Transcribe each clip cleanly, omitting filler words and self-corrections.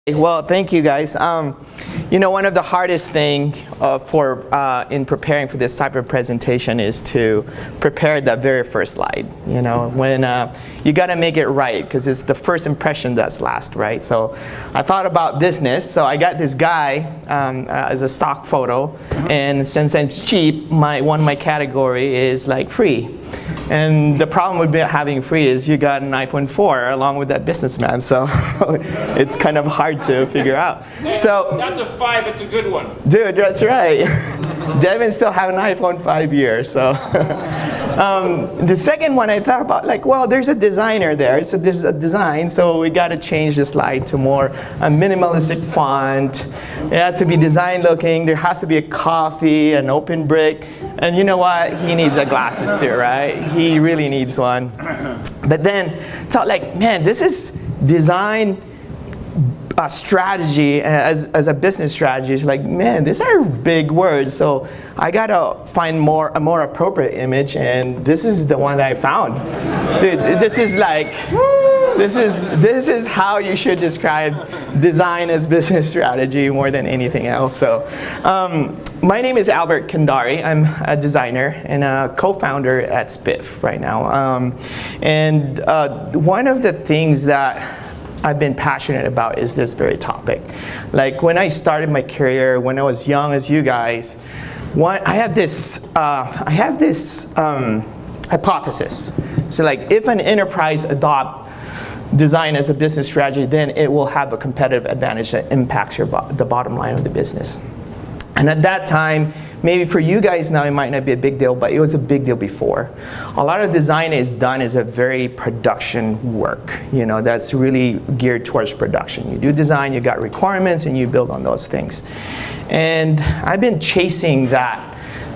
Well, thank you guys. One of the hardest thing in preparing for this type of presentation is to prepare that very first slide. When you got to make it right, because it's the first impression that's last, right? So I thought about business, so I got this guy as a stock photo, and since it's cheap, one of my category is like free. And the problem with having free is you got an iPhone 4 along with that businessman, so it's kind of hard to figure out. So that's a 5, it's a good one. Dude, that's right. Devin still have an iPhone 5 years, so. The second one I thought about, there's a designer there, so there's a design, so we got to change the slide to more a minimalistic font. It has to be design looking. There has to be a coffee, an open brick, and you know what? He needs a glasses too, right? He really needs one. But then thought man, this is design strategy as a business strategy. It's man, these are big words, so I gotta find a more appropriate image, and this is the one that I found. Dude, this is how you should describe design as business strategy more than anything else. So my name is Candari. I'm a designer and a co-founder at Spiff right now. And one of the things that I've been passionate about is this very topic. When I started my career, when I was young as you guys, I have this hypothesis. So if an enterprise adopt design as a business strategy, then it will have a competitive advantage that impacts the bottom line of the business. And at that time, maybe for you guys now it might not be a big deal, but it was a big deal before. A lot of design is done as a very production work, that's really geared towards production. You do design, you got requirements, and you build on those things. And I've been chasing that,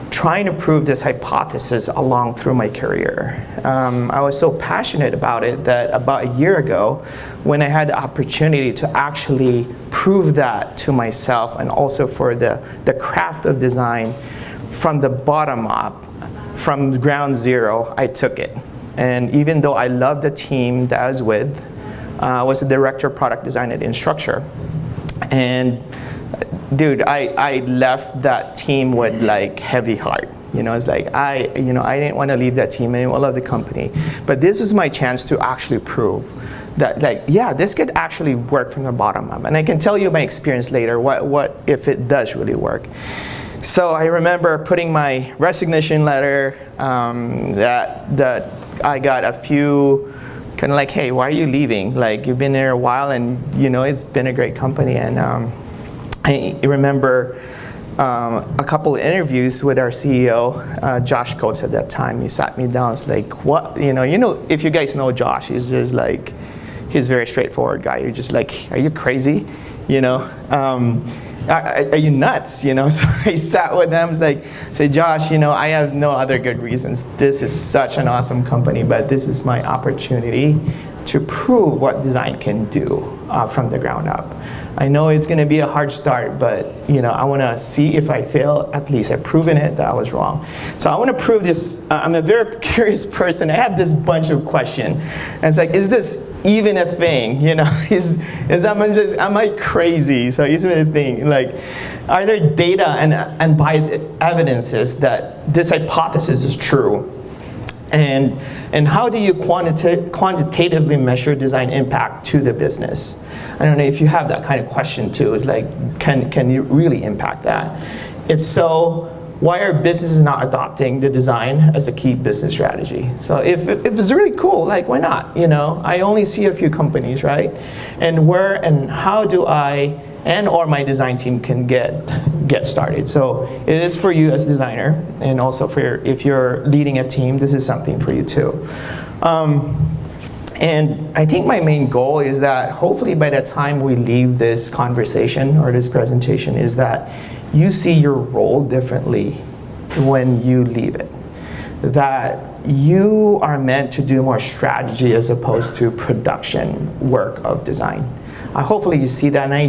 trying to prove this hypothesis along through my career. I was so passionate about it that about a year ago, when I had the opportunity to actually prove that to myself and also for the craft of design from the bottom up, from ground zero, I took it. And even though I loved the team that I was with, I was the director of product design at Instructure. And dude, I left that team with heavy heart. It's I didn't want to leave that team. I love the company, but this is my chance to actually prove that yeah, this could actually work from the bottom up. And I can tell you my experience later. What if it does really work? So I remember putting my resignation letter that I got a few kind of hey, why are you leaving? You've been there a while, and it's been a great company. And I remember a couple of interviews with our CEO, Josh Coates at that time. He sat me down. It's what, if you guys know Josh, he's just he's a very straightforward guy. You're just are you crazy? Are you nuts? So I sat with them. Say, Josh, I have no other good reasons. This is such an awesome company, but this is my opportunity to prove what design can do from the ground up. I know it's going to be a hard start, but I want to see if I fail. At least I've proven it that I was wrong. So I want to prove this. I'm a very curious person. I have this bunch of questions, and it's is this even a thing? Am I crazy? So is it a thing? Are there data and biased evidences that this hypothesis is true? And how do you quantitatively measure design impact to the business? I don't know if you have that kind of question too. It's can you really impact that? If so, why are businesses not adopting the design as a key business strategy? So if it's really cool, why not? I only see a few companies, right? And where and how do I or my design team can get started? So it is for you as a designer, and also if you're leading a team, this is something for you too. And I think my main goal is that hopefully by the time we leave this conversation or this presentation is that you see your role differently when you leave it. That you are meant to do more strategy as opposed to production work of design. Hopefully you see that, and I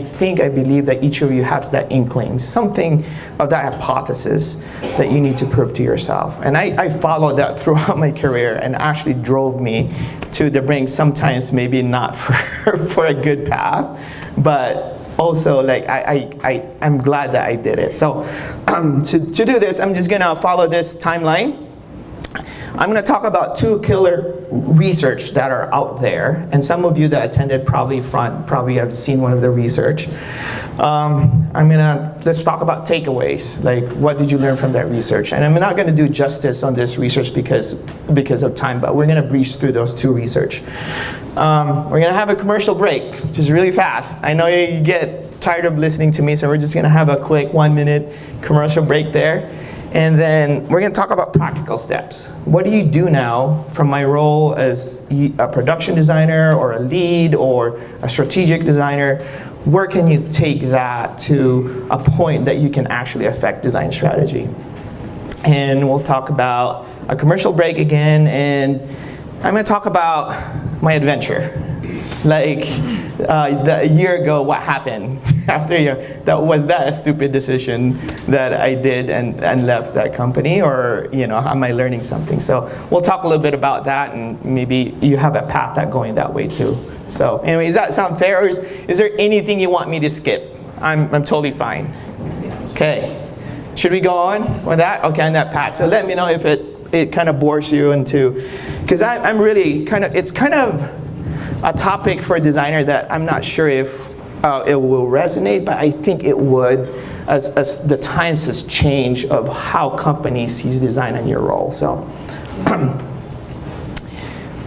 believe that each of you has that inkling, something of that hypothesis that you need to prove to yourself. And I followed that throughout my career, and actually drove me to the brink, sometimes maybe not for a good path, but also like I'm glad that I did it. So to do this, I'm just gonna follow this timeline. I'm going to talk about 2 killer research that are out there, and some of you that attended probably have seen one of the research. Let's talk about takeaways, like what did you learn from that research? And I'm not going to do justice on this research because of time, but we're going to breeze through those 2 research. We're going to have a commercial break, which is really fast. I know you get tired of listening to me, so we're just going to have a quick 1-minute commercial break there. And then we're going to talk about practical steps. What do you do now from my role as a production designer or a lead or a strategic designer? Where can you take that to a point that you can actually affect design strategy? And we'll talk about a commercial break again, and I'm going to talk about my adventure. Like a year ago, what happened after a year? Was that a stupid decision that I did and left that company, or am I learning something? So we'll talk a little bit about that, and maybe you have a path that going that way too. So anyway, does that sound fair, or is there anything you want me to skip? I'm totally fine. Okay, should we go on with that? Okay, on that path. So let me know if it kind of bores you into, because I'm really it's kind of a topic for a designer that I'm not sure if it will resonate, but I think it would as the times has changed of how companies sees design in your role. So,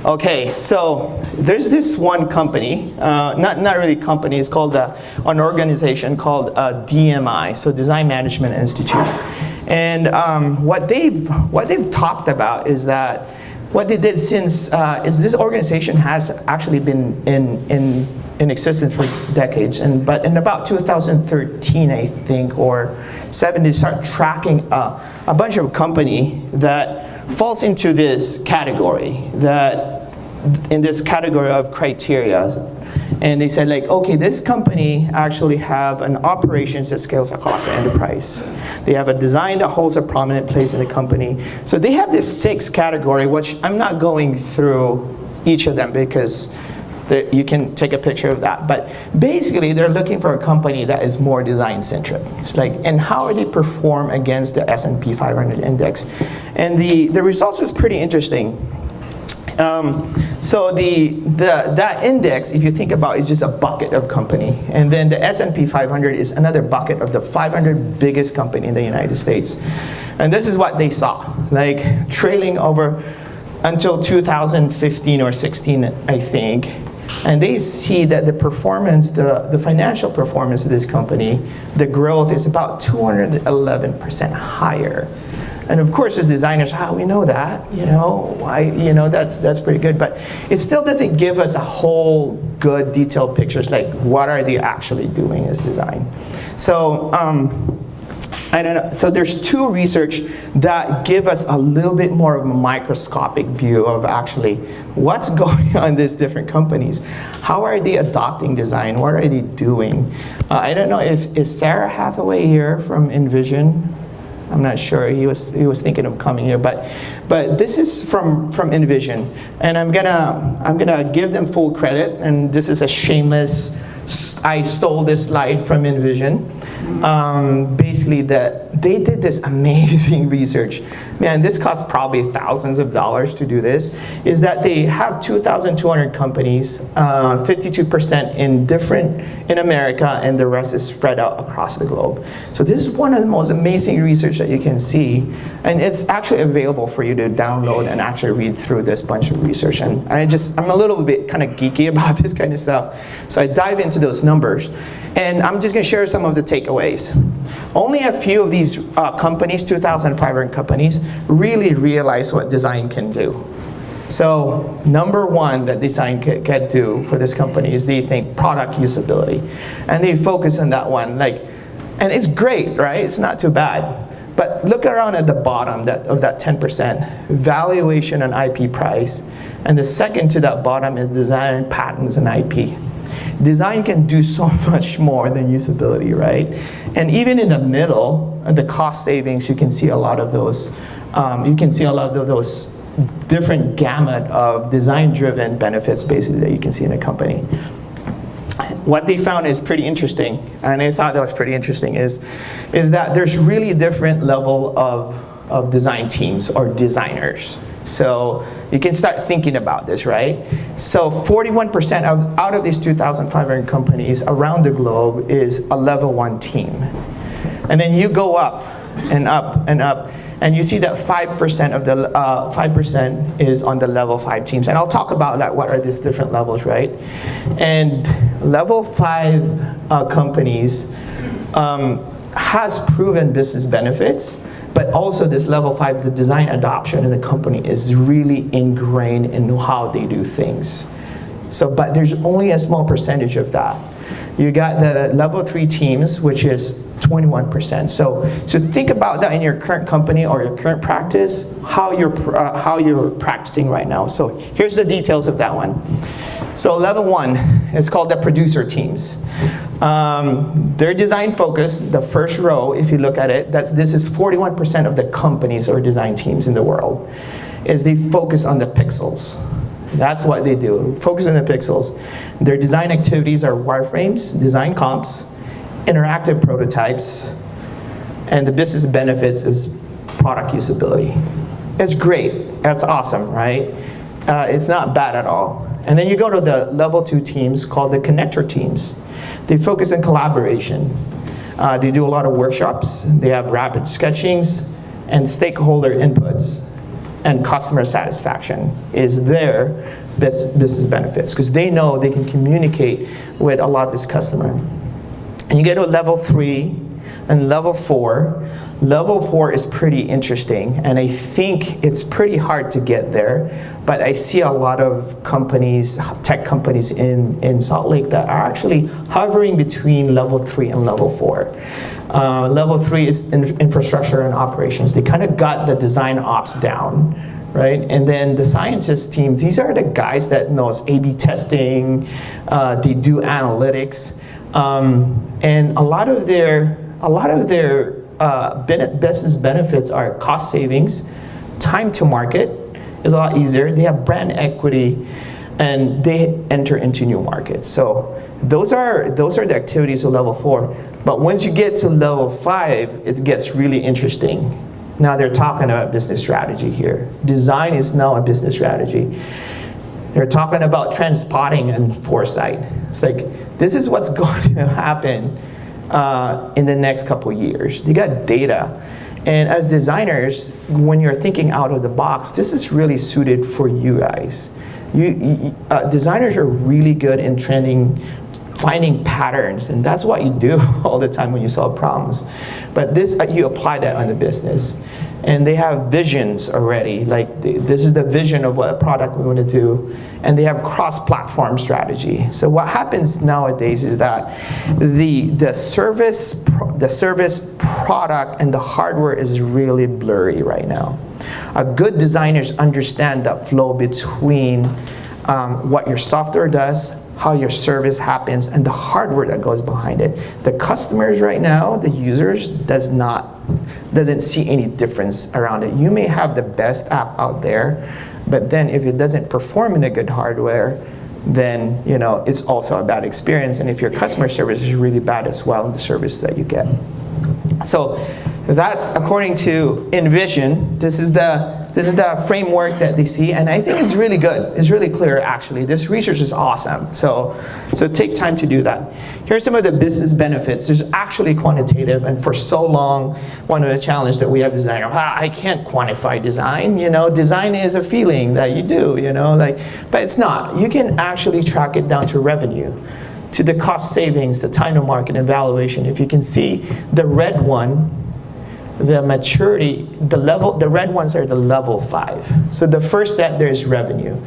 okay, so there's this one company, not really company, it's called an organization called DMI, so Design Management Institute. And what they've talked about is that what they did since is this organization has actually been in existence for decades, but in about 2013, I think, or 7, they start tracking a bunch of company that falls into this category, in this category of criteria. And they said, like, okay, this company actually have an operations that scales across the enterprise. They have a design that holds a prominent place in the company. So they have this 6 category, which I'm not going through each of them because you can take a picture of that. But basically, they're looking for a company that is more design-centric. It's like, and how are they perform against the S&P 500 index? And the results was pretty interesting. So that index, if you think about it, is just a bucket of company. And then the S&P 500 is another bucket of the 500 biggest company in the United States. And this is what they saw, like trailing over until 2015 or 16, I think. And they see that the performance, the financial performance of this company, the growth is about 211% higher. And of course, as designers, we know that, that's pretty good. But it still doesn't give us a whole good detailed pictures, like what are they actually doing as design. So I don't know. So there's 2 research that give us a little bit more of a microscopic view of actually what's going on in these different companies. How are they adopting design? What are they doing? I don't know is Sarah Hathaway here from Envision? I'm not sure. He was thinking of coming here, but this is from Envision, and I'm gonna give them full credit. And this is a shameless. I stole this slide from Envision. Basically, that they did this amazing research. Man, this costs probably thousands of dollars to do this. Is that they have 2,200 companies, 52% in America, and the rest is spread out across the globe. So this is one of the most amazing research that you can see, and it's actually available for you to download and actually read through this bunch of research. And I'm a little bit kind of geeky about this kind of stuff, so I dive into those numbers. And I'm just going to share some of the takeaways. Only a few of these companies, 2,500 companies, really realize what design can do. So number 1 that design can do for this company is they think product usability. And they focus on that one. And it's great, right? It's not too bad. But look around at the bottom of that 10%, valuation and IP price. And the second to that bottom is design, patents, and IP. Design can do so much more than usability, right? And even in the middle, the cost savings, you can see a lot of those. Different gamut of design-driven benefits, basically, that you can see in a company. what they found is pretty interesting, and I thought that was pretty interesting, is that there's really different level of design teams or designers. So you can start thinking about this, right? So 41% out of these 2,500 companies around the globe is a level 1 team. And then you go up and up and up, and you see that 5% of the 5% is on the level 5 teams. And I'll talk about that, what are these different levels, right? And level 5 companies has proven business benefits, but also this level 5, the design adoption in the company is really ingrained in how they do things. So, but there's only a small percentage of that. You got the level 3 teams, which is 21%. So think about that in your current company or your current practice, how you're practicing right now. So here's the details of that one. So level 1 is called the producer teams. They're design focused. The first row, if you look at it, this is 41% of the companies or design teams in the world, is they focus on the pixels. That's what they do, focus on the pixels. Their design activities are wireframes, design comps, interactive prototypes, and the business benefits is product usability. It's great, that's awesome, right? It's not bad at all. And then you go to the level 2 teams called the connector teams. They focus on collaboration. They do a lot of workshops. They have rapid sketchings and stakeholder inputs. And customer satisfaction is their business benefits, because they know they can communicate with a lot of this customer. And you get to level 3 and level 4. Level 4 is pretty interesting, and I think it's pretty hard to get there, but I see a lot of companies, tech companies in Salt Lake that are actually hovering between level 3 and level 4. Level 3 is infrastructure and operations. They kind of got the design ops down, right? And then the scientist teams, these are the guys that knows A/B testing, they do analytics, and a lot of their business benefits are cost savings, time to market is a lot easier, they have brand equity, and they enter into new markets. So those are the activities of level 4. But once you get to level 5, it gets really interesting. Now they're talking about business strategy here. Design is now a business strategy. They're talking about trend spotting and foresight. It's like, this is what's going to happen in the next couple years. You got data. And as designers, when you're thinking out of the box, this is really suited for you guys. Designers are really good in finding patterns, and that's what you do all the time when you solve problems. But this, you apply that on the business. And they have visions already, like this is the vision of what a product we want to do, and they have cross-platform strategy. So what happens nowadays is that the service product and the hardware is really blurry right now. Good designers understand the flow between what your software does, how your service happens, and the hardware that goes behind it. The customers right now, the users, doesn't see any difference around it. You may have the best app out there, but then if it doesn't perform in a good hardware, then it's also a bad experience. And if your customer service is really bad as well, the service that you get. So that's according to Envision. This is the framework that they see, and I think it's really good. It's really clear, actually. This research is awesome. So take time to do that. Here's some of the business benefits. There's actually quantitative, and for so long, one of the challenges that we have designers, I can't quantify design. Design is a feeling that you do. But it's not. You can actually track it down to revenue, to the cost savings, the time to market, and valuation. If you can see the red one, the maturity, the red ones are the level 5. So the first set, there's revenue.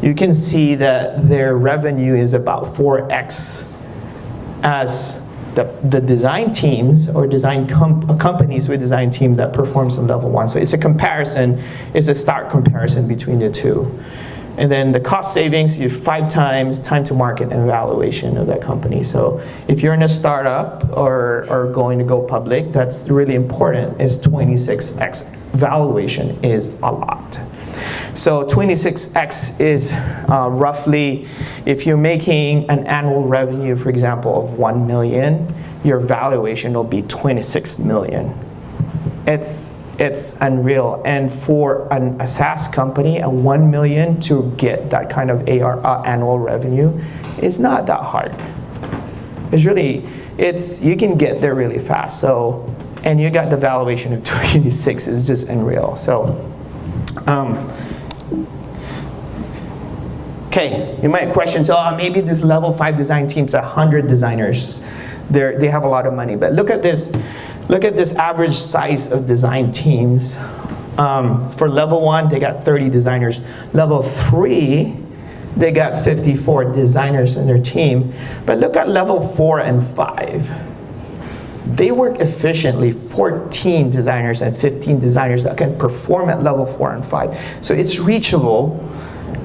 You can see that their revenue is about 4x as the design teams or design companies with design team that performs on level 1. So it's a comparison, it's a stark comparison between the two. And then the cost savings, you have 5 times time to market and valuation of that company. So if you're in a startup or going to go public, that's really important, is 26x valuation is a lot. So 26x is roughly, if you're making an annual revenue, for example, of 1 million, your valuation will be 26 million. It's unreal. And for a SaaS company, a 1 million to get that kind of annual revenue is not that hard. You can get there really fast. So, and you got the valuation of 26 is just unreal. So, okay, you might question, so maybe this level 5 design team's 100 designers. They have a lot of money, but look at this average size of design teams. For level 1, they got 30 designers. Level 3, they got 54 designers in their team. But look at level 4 and 5. They work efficiently, 14 designers and 15 designers that can perform at level 4 and 5. So it's reachable,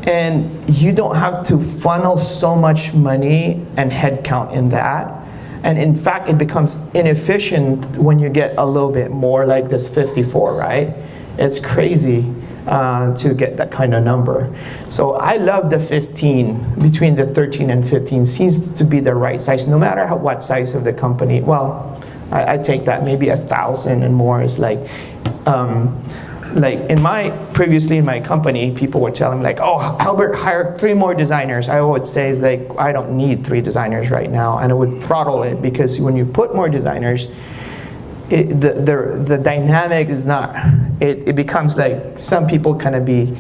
and you don't have to funnel so much money and headcount in that. And in fact, it becomes inefficient when you get a little bit more, like this 54, right? It's crazy to get that kind of number. So I love the 15, between the 13 and 15 seems to be the right size, no matter what size of the company. Well, I take that, maybe 1,000 and more is like previously in my company, people were telling me like, oh, Albert, hire 3 more designers. I would say is like, I don't need 3 designers right now. And I would throttle it, because when you put more designers, the dynamic is not, it becomes like some people kind of be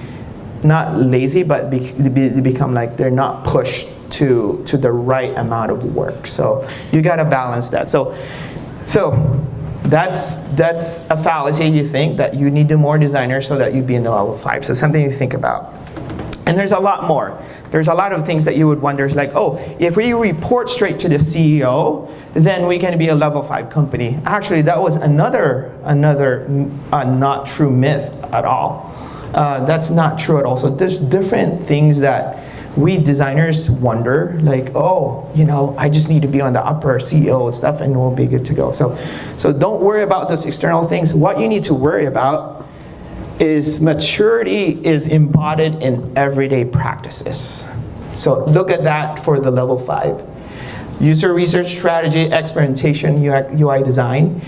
not lazy, but they become like they're not pushed to the right amount of work. So you got to balance that. So that's a fallacy. You think that you need more designers so that you'd be in the level 5. So something to think about. And there's a lot more. There's a lot of things that you would wonder, like, oh, if we report straight to the CEO, then we can be a level 5 company. Actually, that was another not true myth at all. That's not true at all. So there's different things that we designers wonder, like, oh, I just need to be on the upper CEO stuff and we'll be good to go. So don't worry about those external things. What you need to worry about is maturity is embodied in everyday practices. So look at that for the level 5. User research, strategy, experimentation, UI design.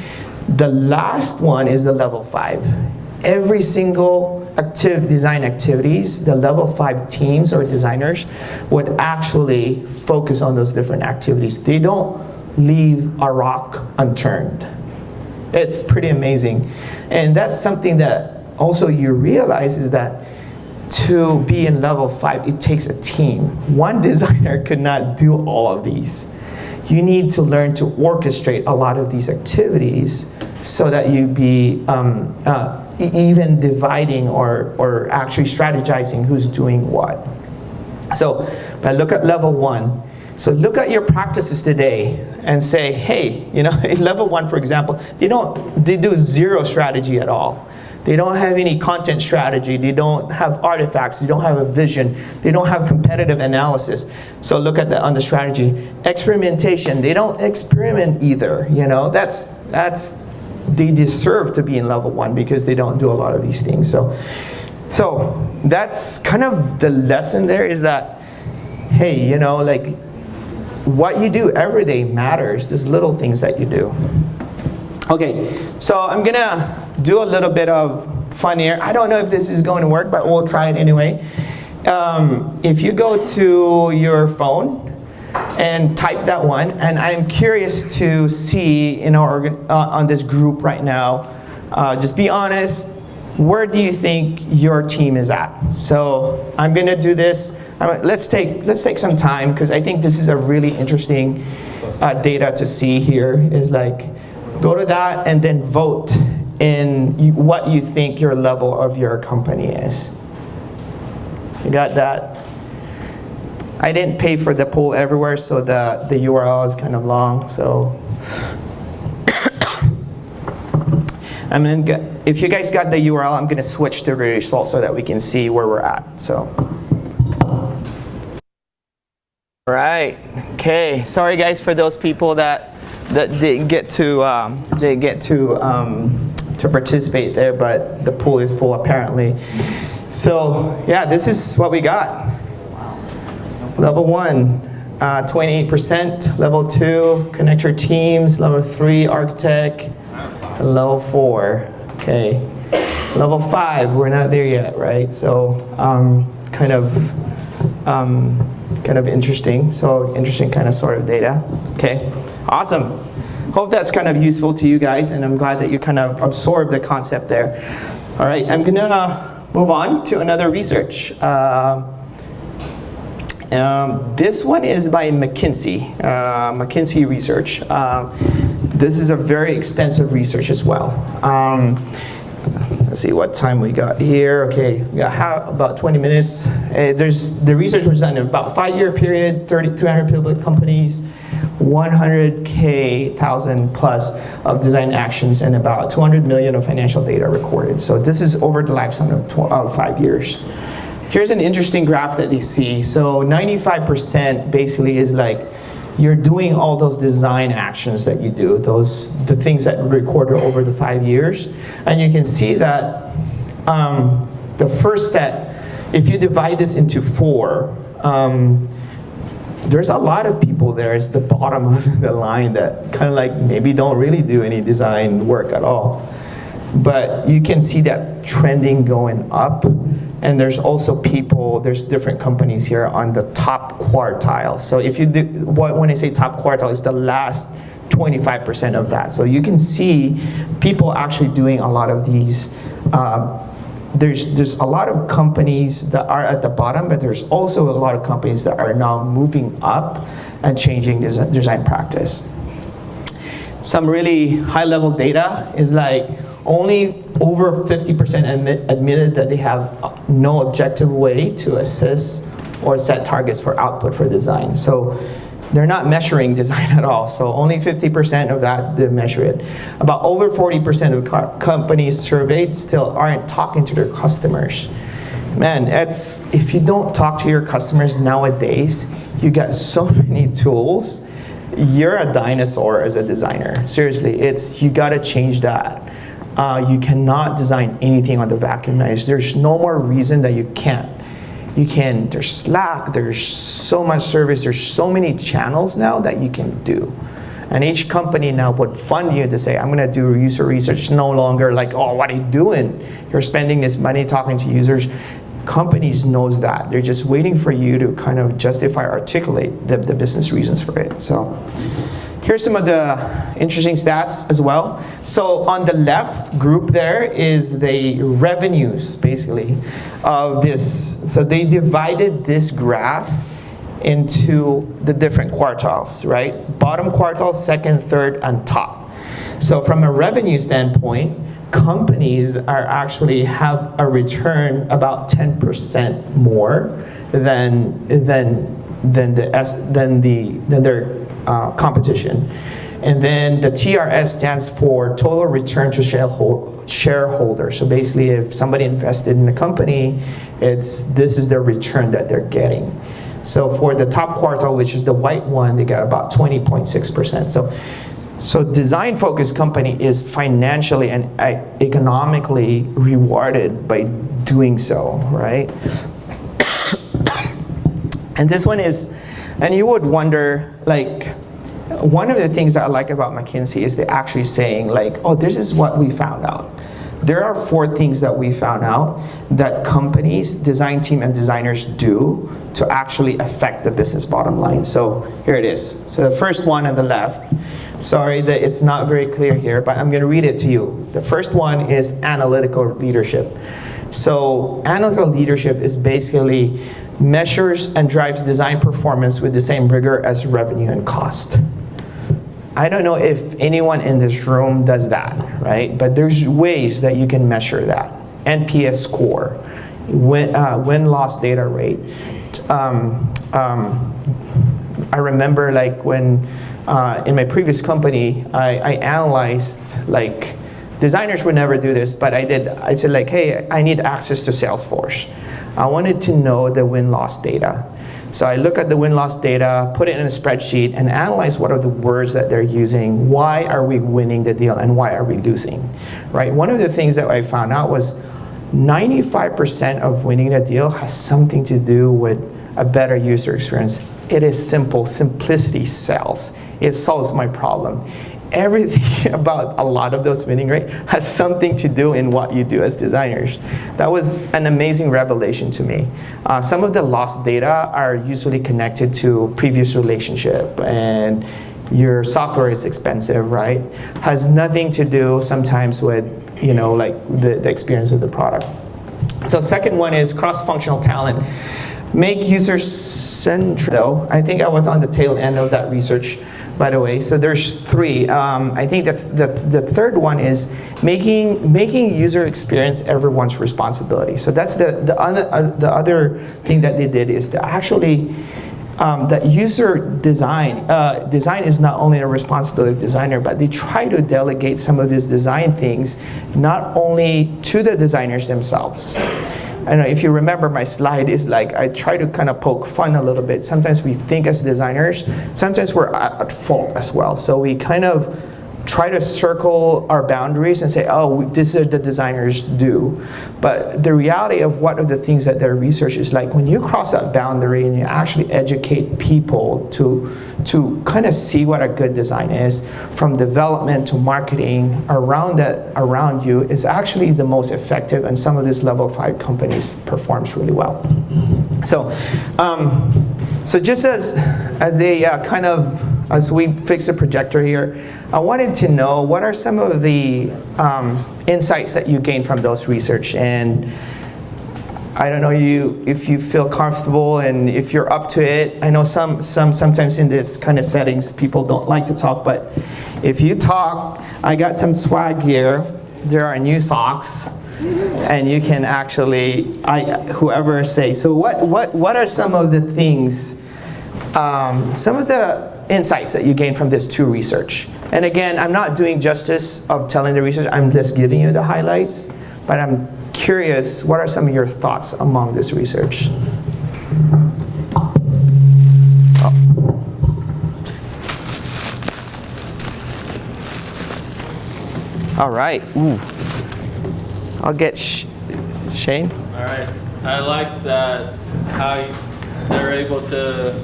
The last one is the level 5. Every single design activities, the level 5 teams or designers would actually focus on those different activities. They don't leave a rock unturned. It's pretty amazing. And that's something that also you realize is that to be in level 5, it takes a team. One designer could not do all of these. You need to learn to orchestrate a lot of these activities so that you be even dividing or actually strategizing who's doing what. So, but look at level 1. So look at your practices today and say, hey, in level 1, for example, they do zero strategy at all. They don't have any content strategy. They don't have artifacts. They don't have a vision. They don't have competitive analysis. So look at on the strategy. Experimentation. They don't experiment either. They deserve to be in level 1 because they don't do a lot of these things. So that's kind of the lesson there, is that, hey, like what you do every day matters. There's little things that you do. Okay, so I'm gonna do a little bit of fun here. I don't know if this is going to work, but we'll try it anyway. If you go to your phone and type that one, and I'm curious to see on this group right now, just be honest, where do you think your team is at? So I'm gonna do this. Let's take some time, because I think this is a really interesting data to see here. Is like, go to that and then vote in what you think your level of your company is. You got that? I didn't pay for the poll everywhere, so the URL is kind of long. So if you guys got the URL, I'm gonna switch to the result so that we can see where we're at. So, all right, okay. Sorry guys for those people that didn't get to participate there, but the pool is full apparently. So yeah, this is what we got. Level 1, 28%. Level 2, connector teams. Level 3, architect. Level 4, okay. Level 5, we're not there yet, right? So kind of interesting. So interesting kind of sort of data. Okay, awesome. Hope that's kind of useful to you guys, and I'm glad that you kind of absorbed the concept there. All right, I'm gonna move on to another research. This one is by McKinsey, McKinsey Research. This is a very extensive research as well. Let's see what time we got here. Okay, we got about 20 minutes. The research was done in about a 5-year period, 300 public companies, 100,000 plus of design actions, and about 200 million of financial data recorded. So this is over the lifetime of 5 years. Here's an interesting graph that you see. So 95% basically is like you're doing all those design actions that you do, the things that were recorded over the 5 years. And you can see that the first set, if you divide this into 4, there's a lot of people there. It's the bottom of the line that kind of like maybe don't really do any design work at all. But you can see that trending going up. And there's also there's different companies here on the top quartile. So if you do, when I say top quartile, it's the last 25% of that. So you can see people actually doing a lot of these. There's a lot of companies that are at the bottom, but there's also a lot of companies that are now moving up and changing design practice. Some really high-level data is like only over 50% admitted that they have no objective way to assess or set targets for output for design. So they're not measuring design at all. So only 50% of that, they measure it. About over 40% of companies surveyed still aren't talking to their customers. Man, if you don't talk to your customers nowadays, you got so many tools. You're a dinosaur as a designer. Seriously, you gotta change that. You cannot design anything on the vacuum knives. There's no more reason that you can't. You can, there's Slack, there's so much service, there's so many channels now that you can do. And each company now would fund you to say, I'm gonna do user research. It's no longer like, oh, what are you doing? You're spending this money talking to users. Companies knows that. They're just waiting for you to kind of justify, articulate the business reasons for it. So here's some of the interesting stats as well. So on the left group there is the revenues, basically, of this. So they divided this graph into the different quartiles, right? Bottom quartile, second, third, and top. So from a revenue standpoint, companies are actually have a return about 10% more than their competition. And then the TRS stands for total return to shareholder. So basically, if somebody invested in a company, this is their return that they're getting. So for the top quartile, which is the white one, they got about 20.6%. So design-focused company is financially and economically rewarded by doing so, right? And this one is, and you would wonder, like, one of the things that I like about McKinsey is they're actually saying, like, oh, this is what we found out. There are 4 things that we found out that companies, design team, and designers do to actually affect the business bottom line. So here it is. So the first one on the left, sorry that it's not very clear here, but I'm gonna read it to you. The first one is analytical leadership. So analytical leadership is basically measures and drives design performance with the same rigor as revenue and cost. I don't know if anyone in this room does that, right? But there's ways that you can measure that. NPS score, win-loss data rate. I remember like when in my previous company, I analyzed, like, designers would never do this, but I said like, hey, I need access to Salesforce. I wanted to know the win-loss data. So I look at the win-loss data, put it in a spreadsheet, and analyze what are the words that they're using. Why are we winning the deal and why are we losing, right? One of the things that I found out was 95% of winning a deal has something to do with a better user experience. It is simple. Simplicity sells. It solves my problem. Everything about a lot of those winning rate has something to do in what you do as designers. That was an amazing revelation to me. Some of the lost data are usually connected to previous relationship, and your software is expensive, right? Has nothing to do sometimes with, like the experience of the product. So second one is cross-functional talent. Make user-centric, though. I think I was on the tail end of that research, by the way. So there's three. I think that the third one is making user experience everyone's responsibility. So that's the other thing that they did is to actually that user design is not only a responsibility of the designer, but they try to delegate some of these design things not only to the designers themselves. I don't know if you remember my slide is like I try to kind of poke fun a little bit. Sometimes we think as designers, sometimes we're at fault as well. So we kind of try to circle our boundaries and say, oh, this is what the designers do. But the reality of what are the things that their research is like, when you cross that boundary and you actually educate people to kind of see what a good design is, from development to marketing around you, is actually the most effective, and some of these level 5 companies performs really well. So just as we fix the projector here, I wanted to know what are some of the insights that you gained from those research. And I don't know if you feel comfortable and if you're up to it. I know sometimes in this kind of settings people don't like to talk, but if you talk, I got some swag here. There are new socks, and you can actually whoever say. So what are some of the things? Some of the insights that you gain from this 2 research. And again, I'm not doing justice of telling the research, I'm just giving you the highlights, but I'm curious, what are some of your thoughts among this research? All right, ooh. I'll get Shane. All right, I like that how they're able to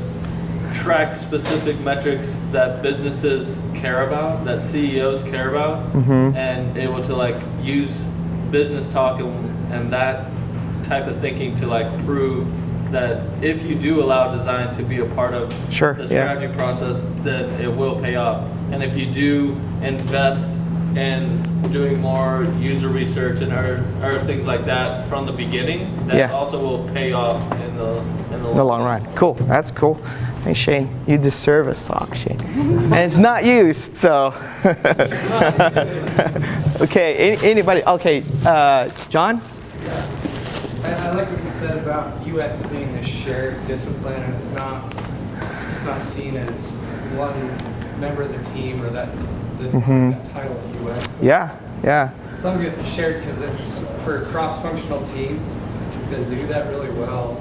track specific metrics that businesses care about, that CEOs care about, and able to use business talk and that type of thinking to prove that if you do allow design to be a part of the strategy process, then it will pay off. And if you do invest in doing more user research and other things like that from the beginning, that also will pay off in the long run. Cool, that's cool. Hey Shane, you deserve a sock, Shane. And it's not used, so. Okay, anybody? Okay, John? I like what you said about UX being a shared discipline, and it's not seen as one member of the team or that's that title of UX. Yeah. Some get shared because for cross-functional teams that do that really well.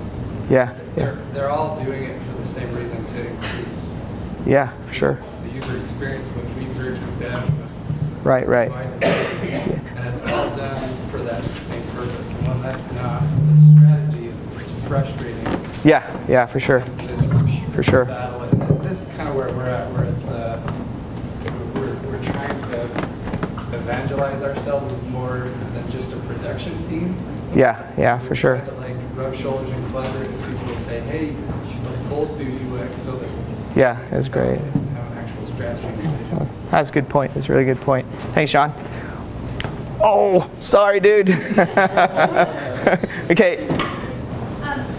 They're all doing it for the same reason, to increase. For sure. The user experience with research, with dev. Right. And it's all done for that same purpose. And when that's not the strategy, it's frustrating. Yeah, for sure. For sure. Battle. And this is kind of where we're at, where it's we're trying to evangelize ourselves as more than just a production team. Yeah, for sure. Trying to rub shoulders and collaborate with people and say, hey, let's both do UX so that. Yeah, that's great. Have an actual strategy. That's a good point. That's a really good point. Thanks, John. Oh, sorry, dude. Okay.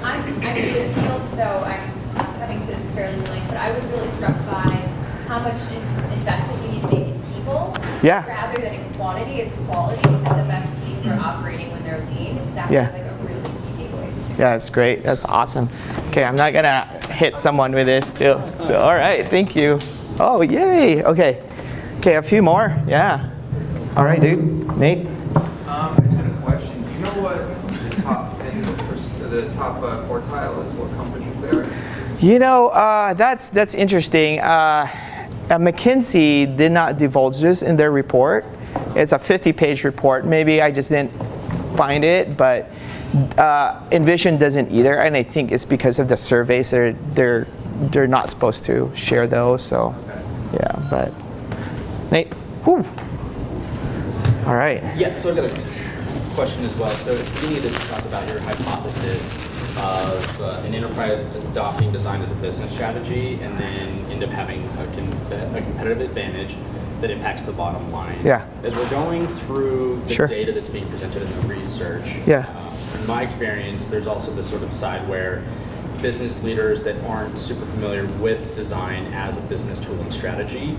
I'm in the field, so I'm having this fairly late, but I was really struck by how much investment you need to make in people. Rather than in quantity, it's quality, and the best teams are operating when they're lean. That was a really key takeaway. Yeah, that's great. That's awesome. Okay, I'm not gonna hit someone with this too. So, all right, thank you. Oh, yay. Okay, a few more. Yeah. All right, dude. Nate. I just had a question. Do you know what the top 10, the top quartile is? What companies they are? That's interesting. McKinsey did not divulge this in their report. It's a 50-page report. Maybe I just didn't find it, but Envision doesn't either, and I think it's because of the surveys. They're not supposed to share those, so yeah. But Nate, whew. All right. Yeah, so I've got a question as well. So you need to talk about your hypothesis of an enterprise adopting design as a business strategy and then end up having a competitive advantage that impacts the bottom line. Yeah. As we're going through the Sure. data that's being presented in the research, Yeah. In my experience, there's also this sort of side where business leaders that aren't super familiar with design as a business tool and strategy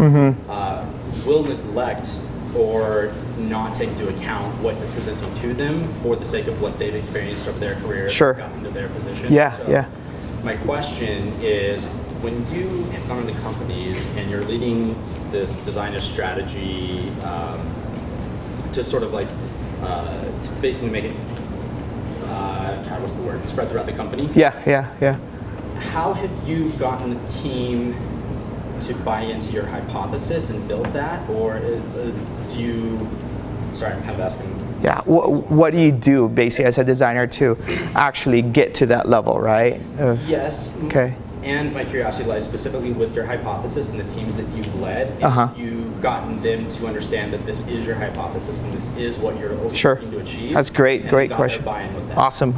will neglect or not take into account what you're presenting to them for the sake of what they've experienced over their career Sure. that's gotten to their position. Yeah, So yeah. my question is, when you have gone into companies and you're leading this designer strategy to sort of like, to basically make it, what's the word, spread throughout the company? Yeah. How have you gotten the team to buy into your hypothesis and build that, or do you? Sorry, I'm kind of asking. Yeah. What do you do basically as a designer to actually get to that level, right? Yes. Okay. And my curiosity lies specifically with your hypothesis and the teams that you've led. And you've gotten them to understand that this is your hypothesis and this is what you're looking to achieve. That's great. Great question. Awesome.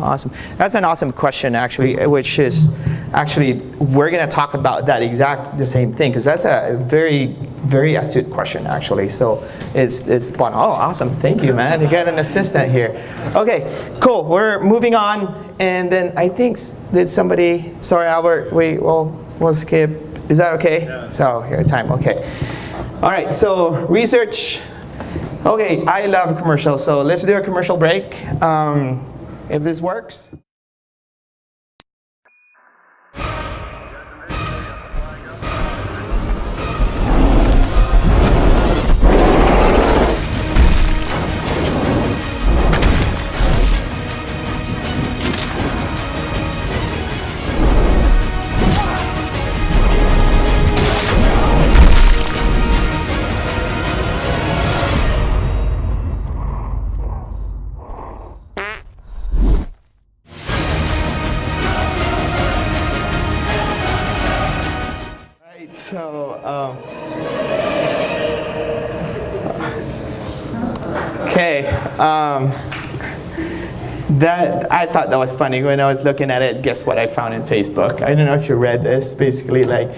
That's an awesome question, actually, which is actually we're going to talk about the same thing, because that's a very, very astute question, actually. So it's fun. Oh, awesome. Thank you, man. You got an assistant here. Okay, cool. We're moving on. And then I think, did somebody, sorry, Albert, we'll skip. Is that okay? Yeah. So, here, time, okay. All right, so research. Okay, I love commercials, so let's do a commercial break. If this works. That I thought that was funny when I was looking at it. Guess what I found in Facebook? I don't know if you read this. Basically, like,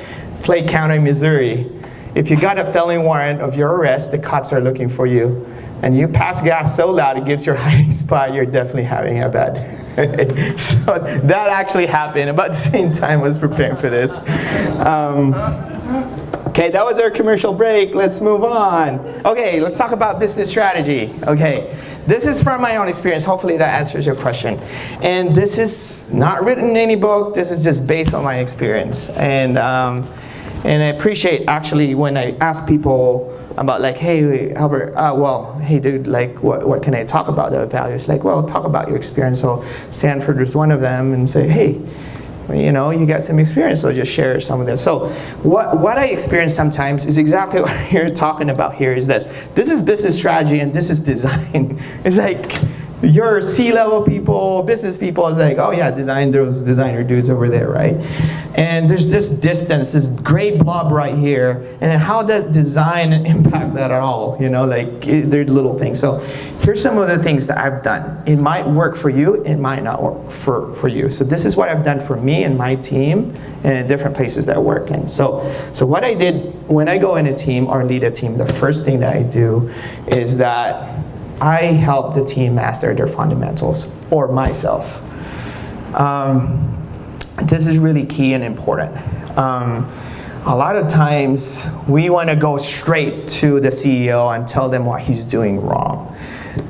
Clay County, Missouri. If you got a felony warrant of your arrest, the cops are looking for you, and you pass gas so loud it gives your hiding spot, you're definitely having a bad. So that actually happened about the same time I was preparing for this. Okay, that was our commercial break. Let's move on. Okay, let's talk about business strategy. Okay, this is from my own experience. Hopefully that answers your question. And this is not written in any book. This is just based on my experience. And I appreciate actually when I ask people about, like, hey, Albert, hey dude, like, what can I talk about the values? Like, well, talk about your experience. So Stanford was one of them, and say, hey, you know, you got some experience, so just share some of this. So what I experience sometimes is exactly what you're talking about here is this. This is business strategy and this is design. It's like your C-level people, business people is like, oh yeah, design, those designer dudes over there, right? And there's this distance, this gray blob right here, and then how does design impact that at all? You know, like, they're little things. So here's some of the things that I've done. It might work for you, it might not work for you. So this is what I've done for me and my team and in different places that I work in. So what I did when I go in a team or lead a team, the first thing that I do is that I help the team master their fundamentals, or myself. This is really key and important. A lot of times we want to go straight to the CEO and tell them what he's doing wrong.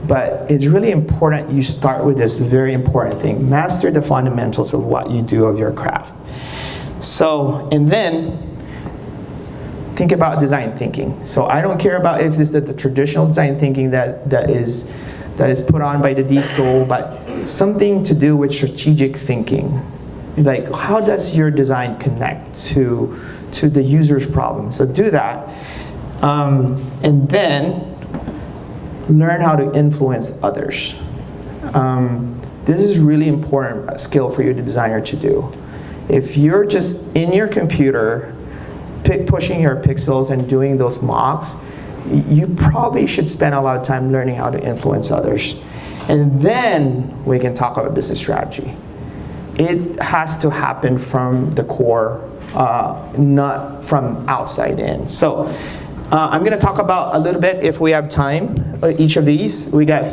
But it's really important you start with this very important thing. Master the fundamentals of what you do of your craft. So, and then think about design thinking. So I don't care about if this is the traditional design thinking that is put on by the D school, but something to do with strategic thinking. Like, how does your design connect to the user's problem? So do that, and then learn how to influence others. This is really important skill for you, the designer, to do. If you're just in your computer, pushing your pixels and doing those mocks, you probably should spend a lot of time learning how to influence others. And then we can talk about business strategy. It has to happen from the core, not from outside in. So I'm going to talk about a little bit, if we have time, each of these. We got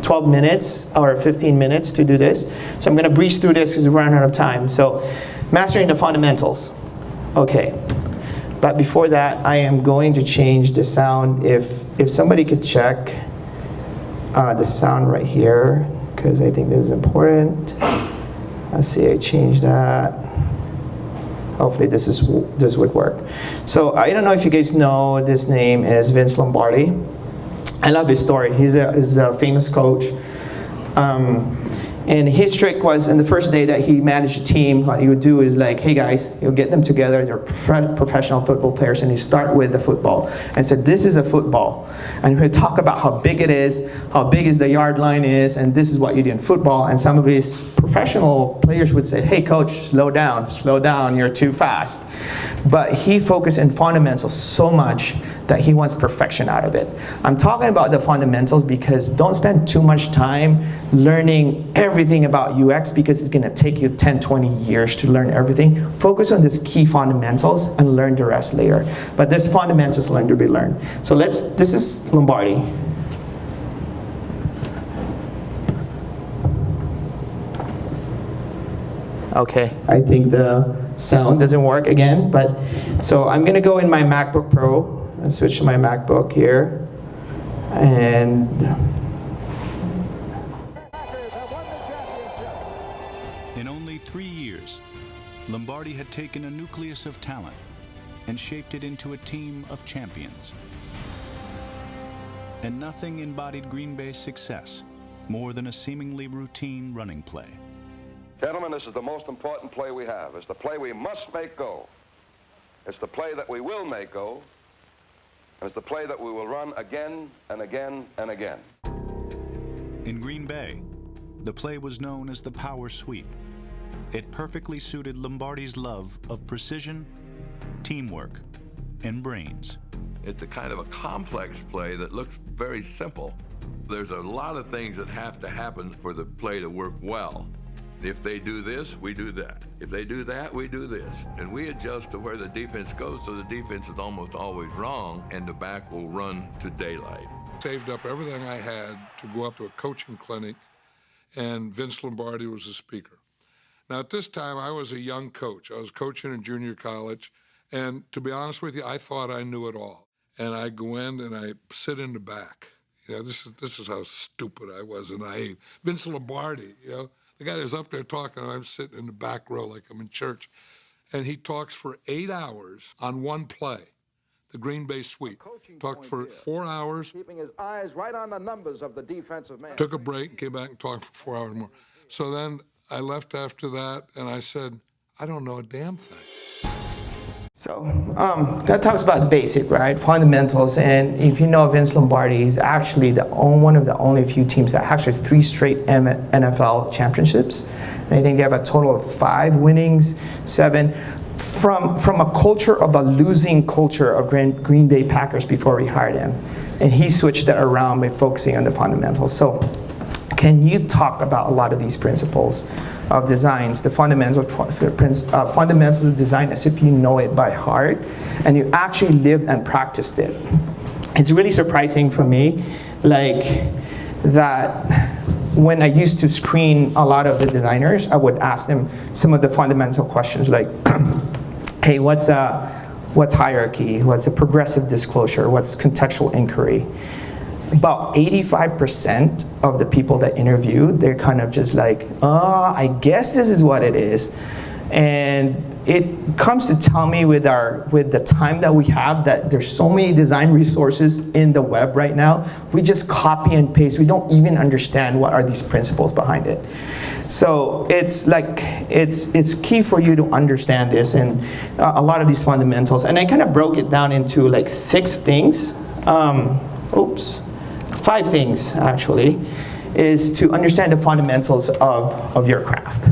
12 minutes or 15 minutes to do this. So I'm going to breeze through this because we're running out of time. So mastering the fundamentals. Okay. But before that, I am going to change the sound. If somebody could check the sound right here, because I think this is important. Let's see, I changed that. Hopefully this would work. So I don't know if you guys know, this name is Vince Lombardi. I love his story. He's a famous coach. And his trick was, in the first day that he managed a team, what he would do is like, hey guys, he'll get them together, they're professional football players, and he start with the football. And said, this is a football. And he'll talk about how big it is, how big is the yard line is, and this is what you do in football. And some of his professional players would say, hey coach, slow down, you're too fast. But he focused in fundamentals so much that he wants perfection out of it. I'm talking about the fundamentals because don't spend too much time learning everything about UX, because it's gonna take you 10, 20 years to learn everything. Focus on these key fundamentals and learn the rest later. But this fundamentals learn to be learned. So this is Lombardi. Okay, I think the sound doesn't work again, but so I'm gonna go in my MacBook Pro and switch to my MacBook here, and in only 3 years, Lombardi had taken a nucleus of talent and shaped it into a team of champions. And nothing embodied Green Bay's success more than a seemingly routine running play. Gentlemen, this is the most important play we have. It's the play we must make go. It's the play that we will make go. And it's the play that we will run again and again and again. In Green Bay, the play was known as the power sweep. It perfectly suited Lombardi's love of precision, teamwork, and brains. It's a kind of a complex play that looks very simple. There's a lot of things that have to happen for the play to work well. If they do this, we do that. If they do that, we do this. And we adjust to where the defense goes, so the defense is almost always wrong, and the back will run to daylight. Saved up everything I had to go up to a coaching clinic, and Vince Lombardi was the speaker. Now, at this time, I was a young coach. I was coaching in junior college, and to be honest with you, I thought I knew it all. And I go in and I sit in the back. You know, this is how stupid I was and naive. Vince Lombardi, you know, the guy that's up there talking, and I'm sitting in the back row like I'm in church. And he talks for 8 hours on one play, the Green Bay sweep. Talked for 4 hours. Keeping his eyes right on the numbers of the defensive man. Took a break and came back and talked for 4 hours more. So then I left after that, and I said, I don't know a damn thing. So that talks about the basic, right? Fundamentals. And if you know Vince Lombardi, he's actually one of the only few teams that actually has 3 straight NFL championships. And I think they have a total of 5 winnings, 7. From a culture of a losing culture of Green Bay Packers before we hired him. And he switched that around by focusing on the fundamentals. So can you talk about a lot of these principles of designs, the fundamentals of design, as if you know it by heart and you actually lived and practiced it? It's really surprising for me, like, that when I used to screen a lot of the designers, I would ask them some of the fundamental questions like, hey, what's hierarchy? What's a progressive disclosure? What's contextual inquiry? About 85% of the people that interview, they're kind of just like, I guess this is what it is. And it comes to tell me with the time that we have, that there's so many design resources in the web right now, we just copy and paste. We don't even understand what are these principles behind it. So it's like, it's key for you to understand this and a lot of these fundamentals. And I kind of broke it down into like 6 things. 5 things actually. is to understand the fundamentals of your craft.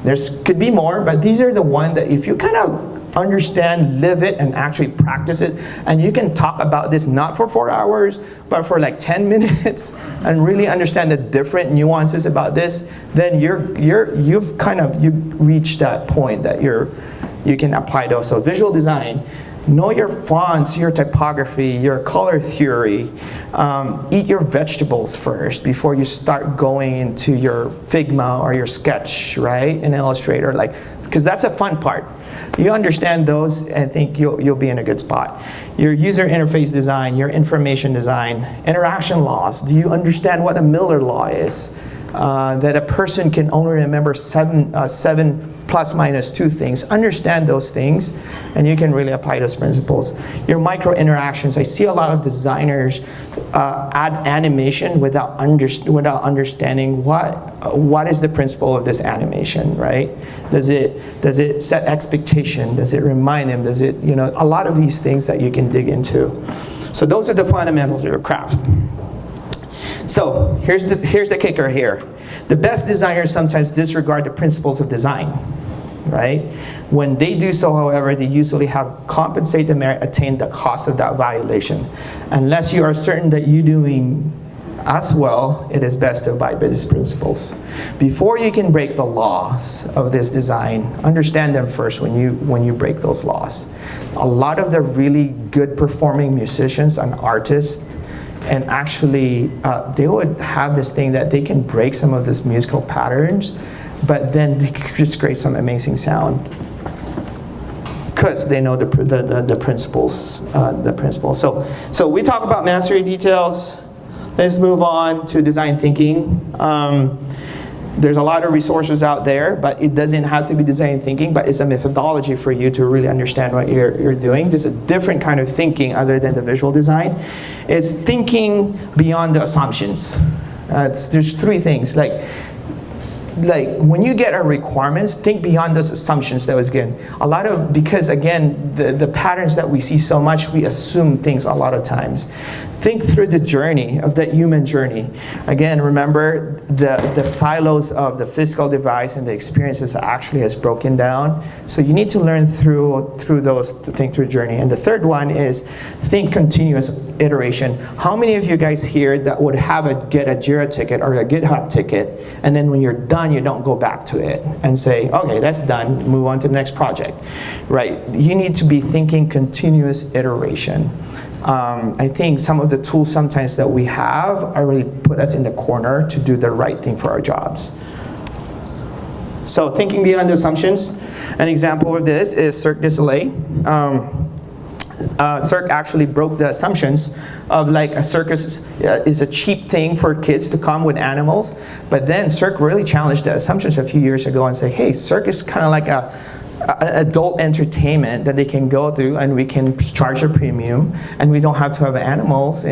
There's could be more, but these are the ones that if you kind of understand, live it, and actually practice it, and you can talk about this not for 4 hours, but for like 10 minutes, and really understand the different nuances about this, then you've reached that point that you can apply those. So visual design, know your fonts, your typography, your color theory. Eat your vegetables first before you start going into your Figma or your Sketch, right? In Illustrator, because that's a fun part. You understand those, I think you'll be in a good spot. Your user interface design, your information design, interaction laws. Do you understand what a Miller law is? That a person can only remember seven plus minus 2 things. Understand those things, and you can really apply those principles. Your micro interactions. I see a lot of designers add animation without understanding what is the principle of this animation, right? Does it set expectation? Does it remind them? Does it, a lot of these things that you can dig into. So those are the fundamentals of your craft. So here's the kicker here. The best designers sometimes disregard the principles of design, right? When they do so, however, they usually have compensate the merit, attain the cost of that violation. Unless you are certain that you're doing as well, it is best to abide by these principles. Before you can break the laws of this design, understand them first when you break those laws. A lot of the really good performing musicians and artists, and actually they would have this thing that they can break some of these musical patterns, but then they just create some amazing sound because they know the principles. So we talk about mastery details. Let's move on to design thinking. There's a lot of resources out there, but it doesn't have to be design thinking, but it's a methodology for you to really understand what you're doing. This is a different kind of thinking other than the visual design. It's thinking beyond the assumptions. There's 3 things. Like when you get our requirements, think beyond those assumptions that was given. Because again, the patterns that we see so much, we assume things a lot of times. Think through the journey of that human journey. Again, remember the silos of the physical device and the experiences actually has broken down. So you need to learn through those to think through journey. And the third one is think continuous iteration. How many of you guys here that would get a Jira ticket or a GitHub ticket, and then when you're done, you don't go back to it and say, okay, that's done, move on to the next project, right? You need to be thinking continuous iteration. I think some of the tools sometimes that we have are really put us in the corner to do the right thing for our jobs. So thinking beyond the assumptions, an example of this is Cirque du Soleil. Cirque actually broke the assumptions of a circus is a cheap thing for kids to come with animals, but then Cirque really challenged the assumptions a few years ago and say, hey, Cirque is kind of like an adult entertainment that they can go through, and we can charge a premium, and we don't have to have animals,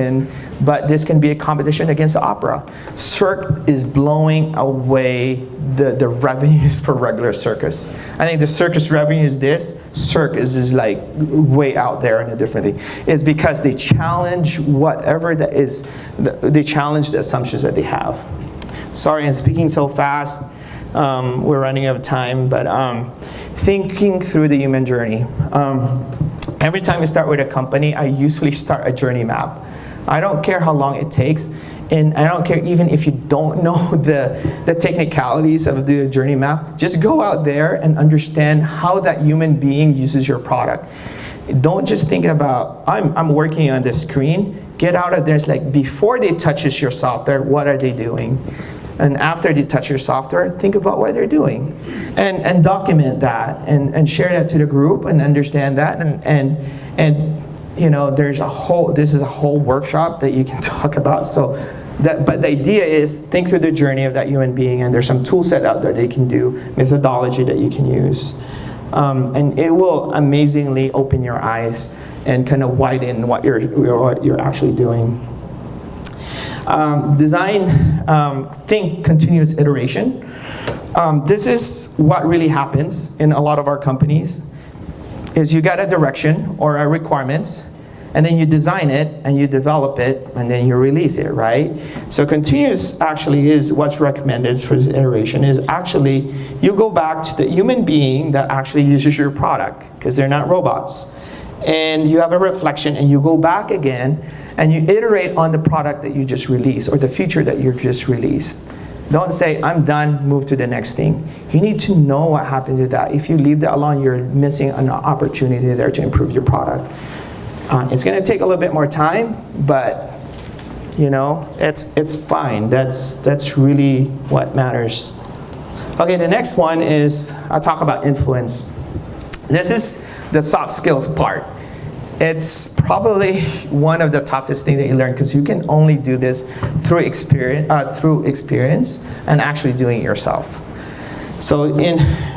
but this can be a competition against the opera. Cirque is blowing away the revenues for regular circus. I think the circus revenue is this. Cirque is just way out there in a different thing. It's because they challenge whatever that is, they challenge the assumptions that they have. Sorry, I'm speaking so fast. We're running out of time, but thinking through the human journey. Every time I start with a company, I usually start a journey map. I don't care how long it takes, and I don't care even if you don't know the technicalities of the journey map. Just go out there and understand how that human being uses your product. Don't just think about, I'm working on this screen. Get out of there. It's before they touches your software, what are they doing? And after they touch your software, think about what they're doing, and document that, and share that to the group, and understand that, and this is a whole workshop that you can talk about. But the idea is think through the journey of that human being, and there's some tool set out there that you can do, methodology that you can use, and it will amazingly open your eyes and kind of widen what you're actually doing. Think continuous iteration. This is what really happens in a lot of our companies, is you got a direction or a requirements, and then you design it, and you develop it, and then you release it, right? So continuous actually is what's recommended for this iteration, is actually you go back to the human being that actually uses your product, because they're not robots. And you have a reflection, and you go back again, and you iterate on the product that you just released, or the feature that you just released. Don't say, I'm done, move to the next thing. You need to know what happened to that. If you leave that alone, you're missing an opportunity there to improve your product. It's going to take a little bit more time, but you know, it's fine. That's really what matters. Okay, the next one is, I'll talk about influence. This is the soft skills part. It's probably one of the toughest things that you learn, because you can only do this through experience and actually doing it yourself. So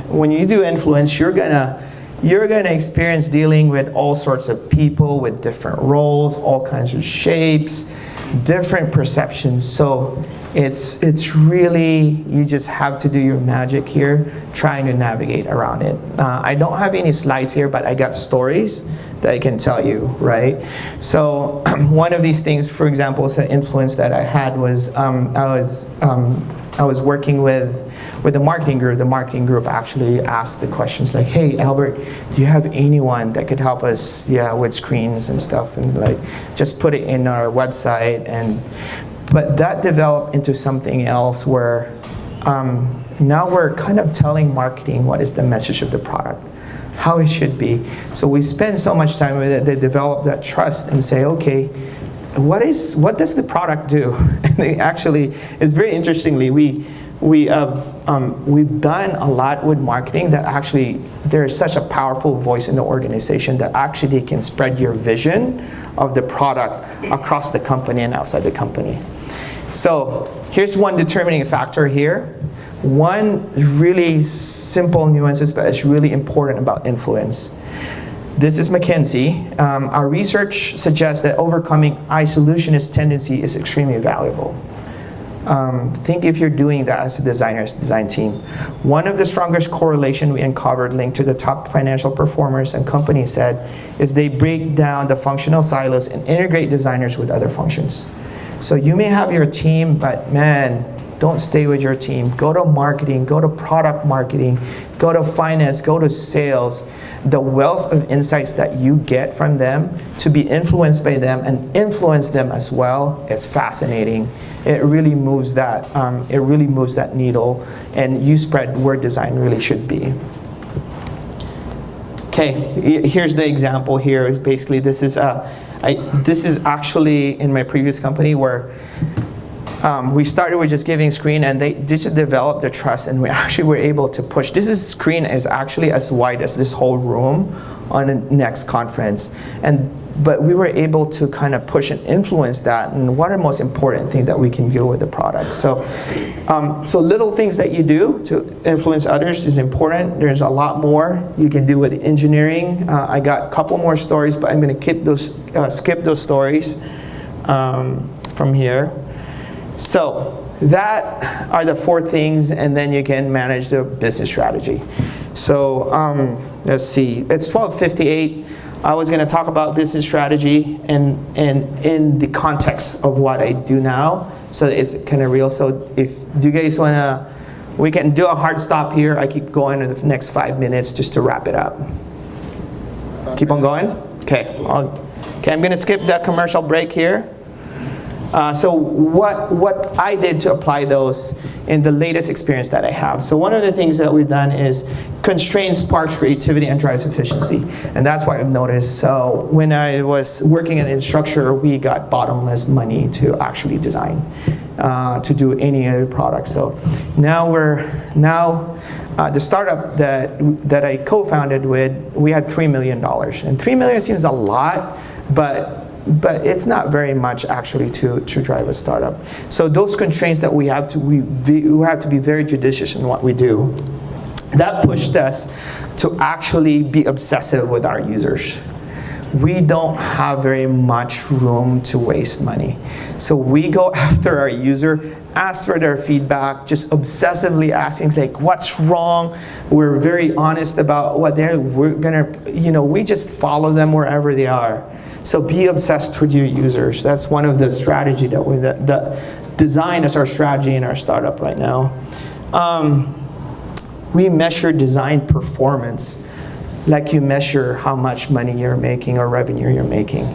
when you do influence, you're gonna experience dealing with all sorts of people with different roles, all kinds of shapes, different perceptions. So it's really, you just have to do your magic here, trying to navigate around it. I don't have any slides here, but I got stories that I can tell you, right? So one of these things, for example, is the influence that I had was I was working with the marketing group. The marketing group actually asked the questions like, hey, Albert, do you have anyone that could help us with screens and stuff, and like just put it in our website. But that developed into something else where now we're kind of telling marketing what is the message of the product, how it should be. So we spend so much time with it, they develop that trust and say, okay, what does the product do? And they actually, it's very interestingly, we've done a lot with marketing that actually there is such a powerful voice in the organization that actually can spread your vision of the product across the company and outside the company. So here's one determining factor here. One really simple nuances that is really important about influence. This is McKinsey. Our research suggests that overcoming isolationist tendency is extremely valuable. Think if you're doing that as a design team. One of the strongest correlation we uncovered linked to the top financial performers and companies said is they break down the functional silos and integrate designers with other functions. So you may have your team, but man, don't stay with your team. Go to marketing, go to product marketing, go to finance, go to sales. The wealth of insights that you get from them, to be influenced by them and influence them as well, it's fascinating. It really moves that. It really moves that needle, and you spread where design really should be. Okay, here's the example. Here is basically this is actually in my previous company where we started with just giving screen, and they just developed the trust, and we actually were able to push. This screen is actually as wide as this whole room on the next conference, but we were able to kind of push and influence that, and what are the most important thing that we can do with the product. So little things that you do to influence others is important. There's a lot more you can do with engineering. I got a couple more stories, but I'm going to skip those stories from here. So that are the 4 things, and then you can manage the business strategy. So let's see, it's 12:58. I was going to talk about business strategy and in the context of what I do now, so it's kind of real. So if you guys want to, we can do a hard stop here. I keep going in the next 5 minutes just to wrap it up. Keep on going? Okay. Okay, I'm going to skip the commercial break here. So what I did to apply those in the latest experience that I have. So one of the things that we've done is constraint sparks creativity and drives efficiency. And that's what I've noticed. So when I was working at Instructure, we got bottomless money to actually design, to do any other product. So now the startup that I co-founded with, we had $3 million. And $3 million seems a lot, but it's not very much actually to drive a startup. So those constraints that we have to be very judicious in what we do. That pushed us to actually be obsessive with our users. we don't have very much room to waste money. So we go after our user, ask for their feedback, just obsessively asking like, what's wrong? We're very honest about what we're gonna, we just follow them wherever they are. So be obsessed with your users. That's one of the strategy that design is our strategy in our startup right now. We measure design performance like you measure how much money you're making or revenue you're making.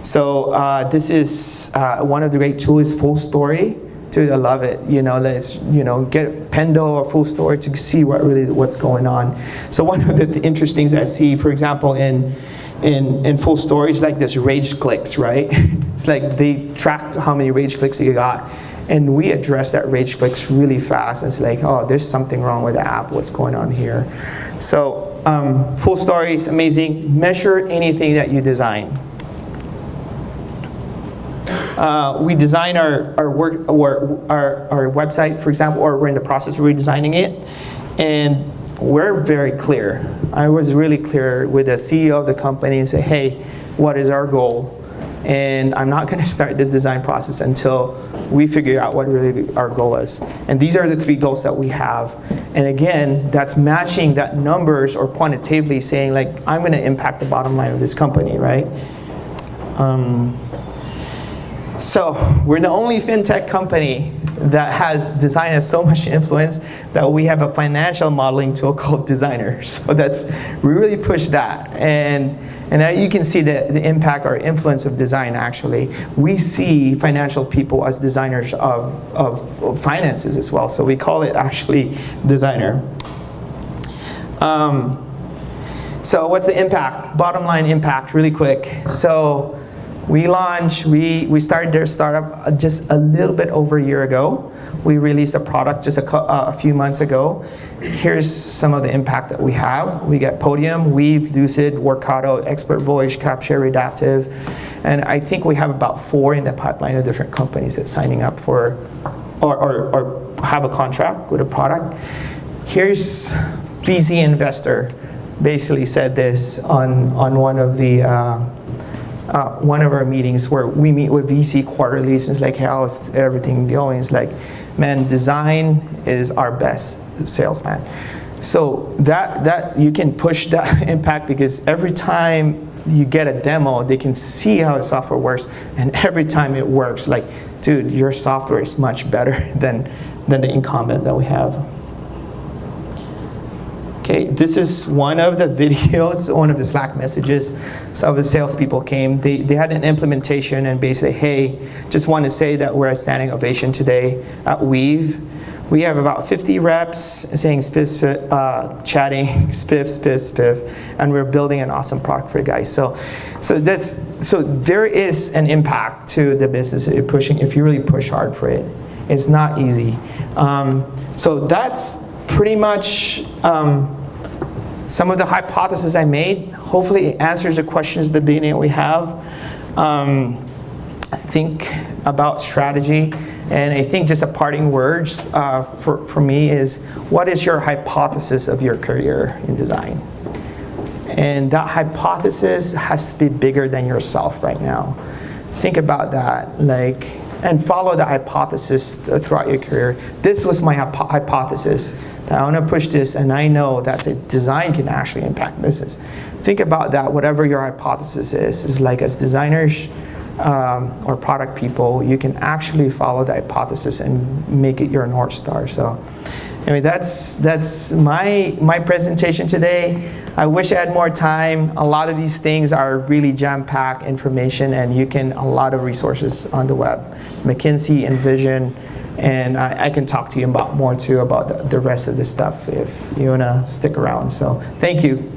So this is one of the great tools, Full Story. Dude, I love it. Let's get Pendo or Full Story to see what's going on. So one of the interesting things I see, for example, in Full Story is like this rage clicks, right? It's like they track how many rage clicks you got. And we address that rage clicks really fast. It's like, oh, there's something wrong with the app. What's going on here? So Full Story is amazing. Measure anything that you design. We design our website, for example, or we're in the process of redesigning it, and we're very clear. I was really clear with the CEO of the company and say, hey, what is our goal? And I'm not going to start this design process until we figure out what really our goal is. And these are the 3 goals that we have. And again, that's matching that numbers or quantitatively saying like, I'm going to impact the bottom line of this company, right? So we're the only fintech company that has design has so much influence that we have a financial modeling tool called Designer. So we really push that. And now you can see the impact or influence of design actually. We see financial people as designers of finances as well. So we call it actually Designer. So what's the impact? Bottom line impact, really quick. So we started their startup just a little bit over a year ago. We released a product just a few months ago. Here's some of the impact that we have. We got Podium, Weave, Lucid, Workato, Expert Voice, Capture, Adaptive. And I think we have about 4 in the pipeline of different companies that's signing up for or have a contract with a product. Here's VC Investor basically said this on one of our meetings where we meet with VC quarterly. It's like, how's everything going? It's like, man, design is our best salesman. So that you can push that impact because every time you get a demo, they can see how the software works, and every time it works, like, dude, your software is much better than the incumbent that we have. Okay, this is one of the videos, one of the Slack messages. Some of the salespeople came. They had an implementation and basically, hey, just want to say that we're at standing ovation today at Weave. We have about 50 reps saying Spiff, chatting Spiff, and we're building an awesome product for you guys. So there is an impact to the business that you're pushing if you really push hard for it. It's not easy. So that's pretty much some of the hypotheses I made. Hopefully it answers the questions at the beginning we have. Think about strategy. And I think just a parting words for me is, what is your hypothesis of your career in design? And that hypothesis has to be bigger than yourself right now. Think about that, and follow the hypothesis throughout your career. This was my hypothesis, that I want to push this, and I know that design can actually impact business. Think about that, whatever your hypothesis is like as designers, or product people, you can actually follow the hypothesis and make it your North Star. So anyway, that's my presentation today. I wish I had more time. A lot of these things are really jam-packed information, and a lot of resources on the web. McKinsey, Envision, and I can talk to you about more too about the rest of this stuff if you wanna stick around. So thank you.